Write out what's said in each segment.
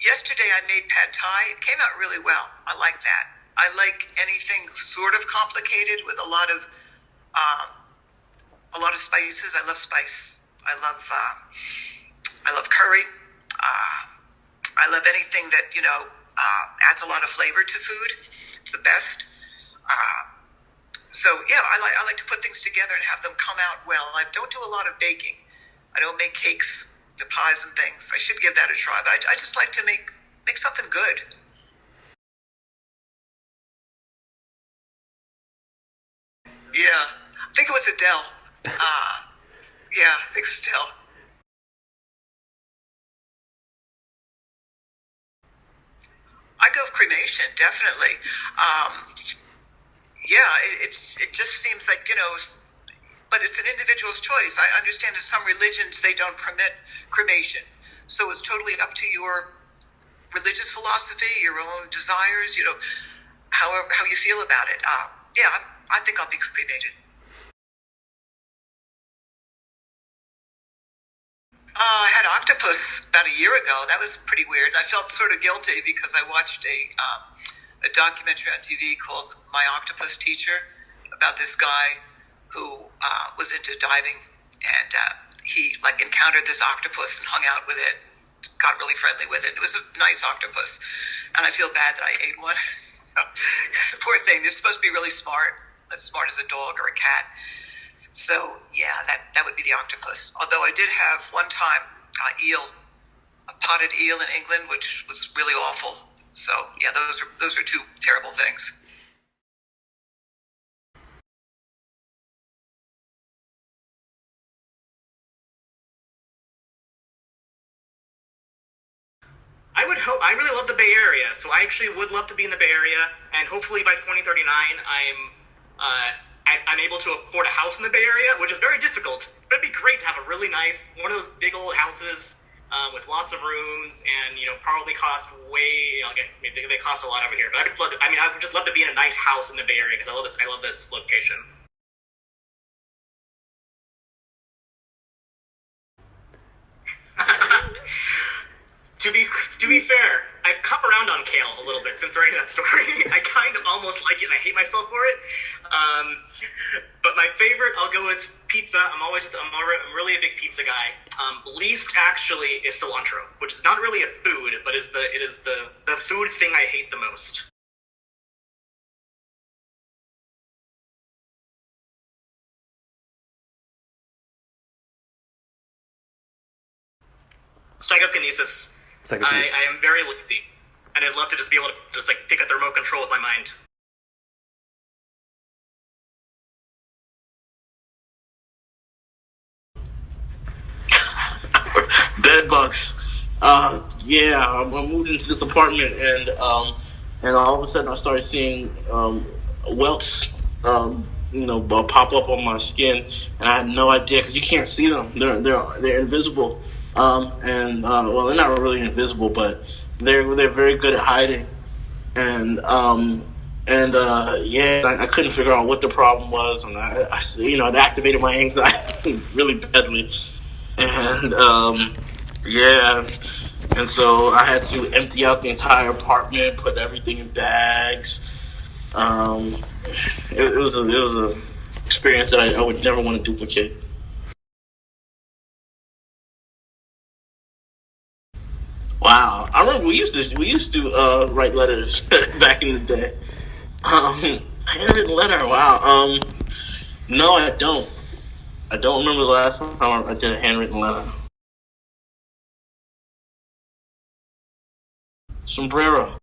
Yesterday I made pad thai. It came out really well. I like that. I like anything sort of complicated with a lot of spices. I love spice. I love curry. I love anything that adds a lot of flavor to food. It's the best. So yeah, I like to put things together and have them come out well. I don't do a lot of baking. I don't make cakes, the pies and things. I should give that a try. But I just like to make something good. Yeah, I think it was Adele. Yeah, I think it was Adele. I go with cremation, definitely. Yeah, it just seems like, but it's an individual's choice. I understand in some religions they don't permit cremation. So it's totally up to your religious philosophy, your own desires, how you feel about it. Yeah, I think I'll be cremated. I had octopus about a year ago. That was pretty weird. I felt sort of guilty because I watched a documentary on TV called My Octopus Teacher about this guy who was into diving, and he encountered this octopus and hung out with it, got really friendly with it. It was a nice octopus, and I feel bad that I ate one. The poor thing. They're supposed to be really smart, as smart as a dog or a cat. So yeah, that would be the octopus. Although I did have one time a potted eel in England, which was really awful. So yeah, those are two terrible things. I would hope. I really love the Bay Area, so I actually would love to be in the Bay Area, and hopefully by 2039, I'm able to afford a house in the Bay Area, which is very difficult. But it'd be great to have a really nice one of those big old houses with lots of rooms, and probably cost way. They cost a lot over here, but I would just love to be in a nice house in the Bay Area because I love this. I love this location. To be fair, I've come around on kale a little bit since writing that story. I kind of almost like it, and I hate myself for it. But my favorite, I'll go with pizza. I'm really a big pizza guy. Least actually is cilantro, which is not really a food, but it is the food thing I hate the most. Psychokinesis. It's like a I am very lazy, and I'd love to just be able to just pick up the remote control with my mind. Bed bugs. Yeah, I moved into this apartment, and all of a sudden I started seeing welts, pop up on my skin, and I had no idea because you can't see them. They're invisible. Well, they're not really invisible, but they're very good at hiding. And yeah, I couldn't figure out what the problem was, and it activated my anxiety really badly. And yeah, and so I had to empty out the entire apartment, put everything in bags. It was a experience that I would never want to duplicate. Wow, I remember we used to write letters back in the day. Handwritten letter. Wow. No, I don't. I don't remember the last time I did a handwritten letter. Sombrero.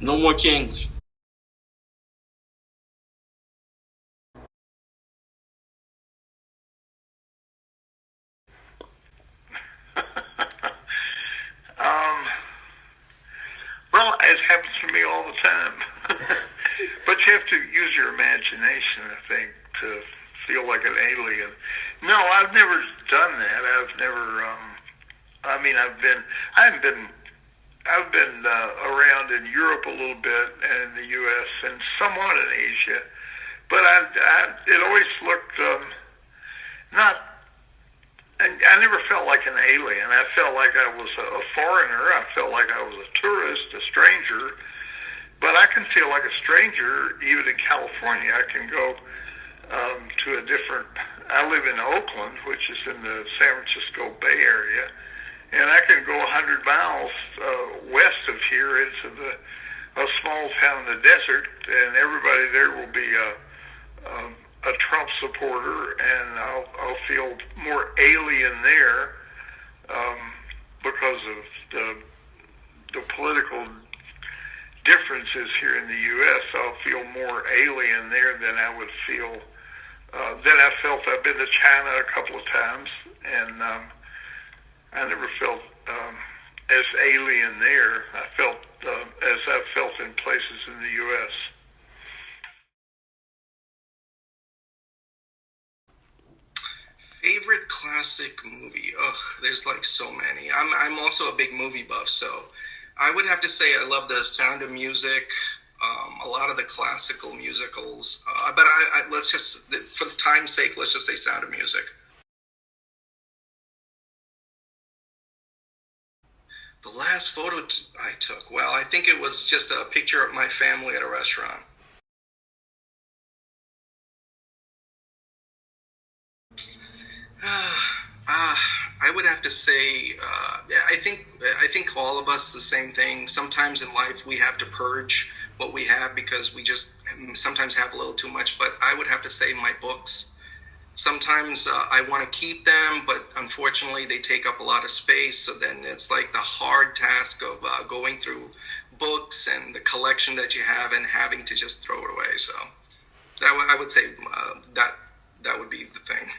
No more kings. Um, well, it happens to me all the time. But you have to use your imagination, I think, to feel like an alien. No, I've never done that. I've never. I've been around in Europe a little bit, and in the U.S. and somewhat in Asia. But it always looked not and I never felt like an alien. I felt like I was a foreigner. I felt like I was a tourist, a stranger. But I can feel like a stranger even in California. I can go to a different. I live in Oakland, which is in the San Francisco Bay Area, and I can go 100 miles west of here into a small town in the desert, and everybody there will be a Trump supporter, and I'll feel more alien there because of the political differences here in the U.S. I'll feel more alien there than I would feel than I felt. I've been to China a couple of times, and I never felt as alien there. I felt as I've felt in places in the U.S. Favorite classic movie? Ugh, there's like so many. I'm also a big movie buff, so I would have to say I love The Sound of Music, a lot of the classical musicals. But let's just, for the time's sake, let's just say Sound of Music. The last photo I took, well, I think it was just a picture of my family at a restaurant. I would have to say, I think all of us the same thing. Sometimes in life we have to purge what we have because we just sometimes have a little too much. But I would have to say my books. Sometimes I want to keep them, but unfortunately they take up a lot of space. So then it's like the hard task of going through books and the collection that you have and having to just throw it away. So I would say that would be the thing.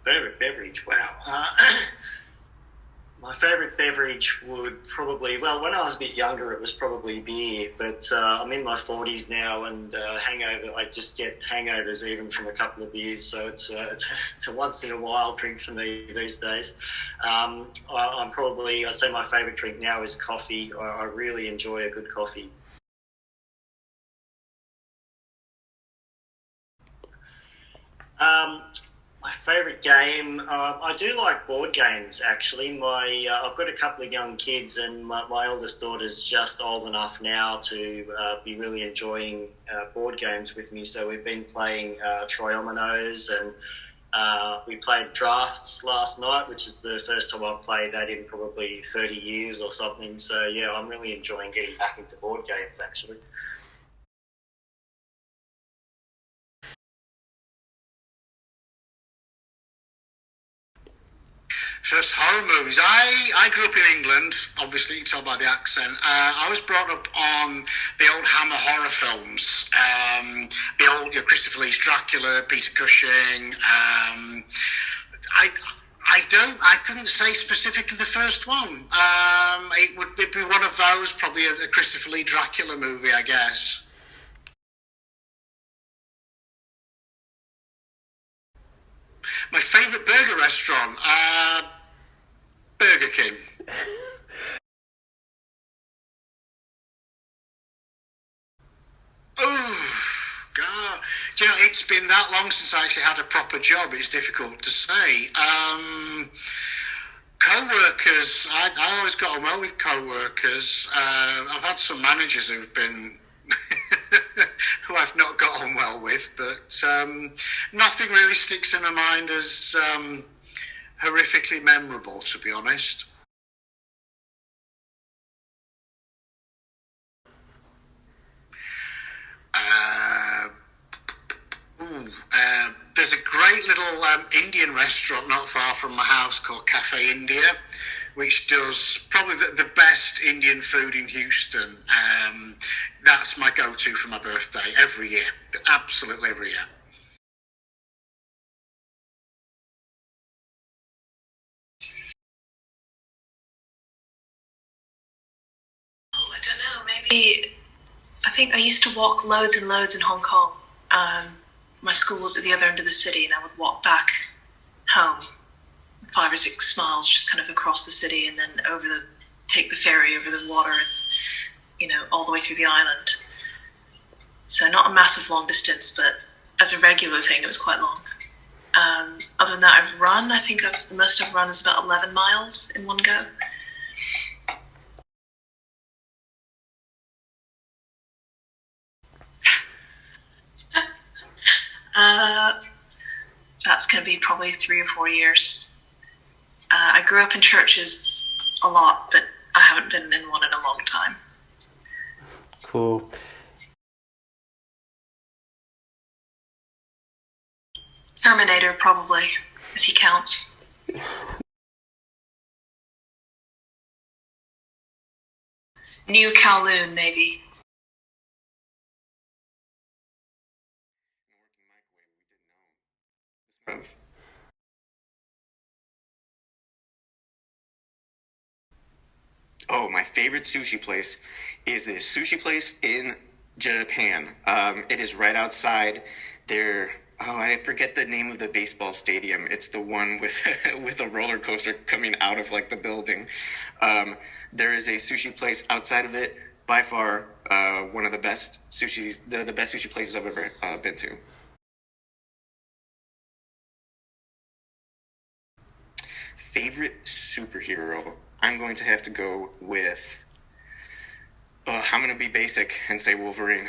Favorite beverage? Wow. My favorite beverage would probably, well, when I was a bit younger, it was probably beer, but I'm in my 40s now, and I just get hangovers even from a couple of beers, so it's a once in a while drink for me these days. I'd say my favorite drink now is coffee. I really enjoy a good coffee. My favourite game, I do like board games actually. I've got a couple of young kids, and my eldest daughter's just old enough now to be really enjoying board games with me. So we've been playing Triominos, and we played Drafts last night, which is the first time I've played that in probably 30 years or something. So yeah, I'm really enjoying getting back into board games actually. First, horror movies. I grew up in England, obviously you can tell by the accent. I was brought up on the old Hammer horror films, the old Christopher Lee's Dracula, Peter Cushing. I couldn't say specifically the first one. It would be one of those, probably a Christopher Lee Dracula movie, I guess. My favourite burger restaurant, Burger King. Oh, God. Do you know, it's been that long since I actually had a proper job, it's difficult to say. Co-workers, I always got on well with co-workers. I've had some managers who've been... who I've not got on well with, but nothing really sticks in my mind as horrifically memorable, to be honest. There's a great little Indian restaurant not far from my house called Cafe India, which does probably the best Indian food in Houston. That's my go-to for my birthday every year, absolutely every year. Oh, I don't know, maybe, I think I used to walk loads and loads in Hong Kong. My school was at the other end of the city, and I would walk back home 5 or 6 miles just kind of across the city, and then take the ferry over the water. all the way through the island. So not a massive long distance, but as a regular thing, it was quite long. Other than that, I've run. I think the most I've run is about 11 miles in one go. That's going to be probably 3 or 4 years. I grew up in churches a lot, but I haven't been in one in a long time. Cool. Terminator, probably, if he counts. New Kowloon, maybe. Oh, my favorite sushi place is this sushi place in Japan. It is right outside their. Oh, I forget the name of the baseball stadium. It's the one with with a roller coaster coming out of like the building. There is a sushi place outside of it. By far, one of the best the best sushi places I've ever been to. Favorite superhero? I'm going to have to go with. I'm going to be basic and say Wolverine.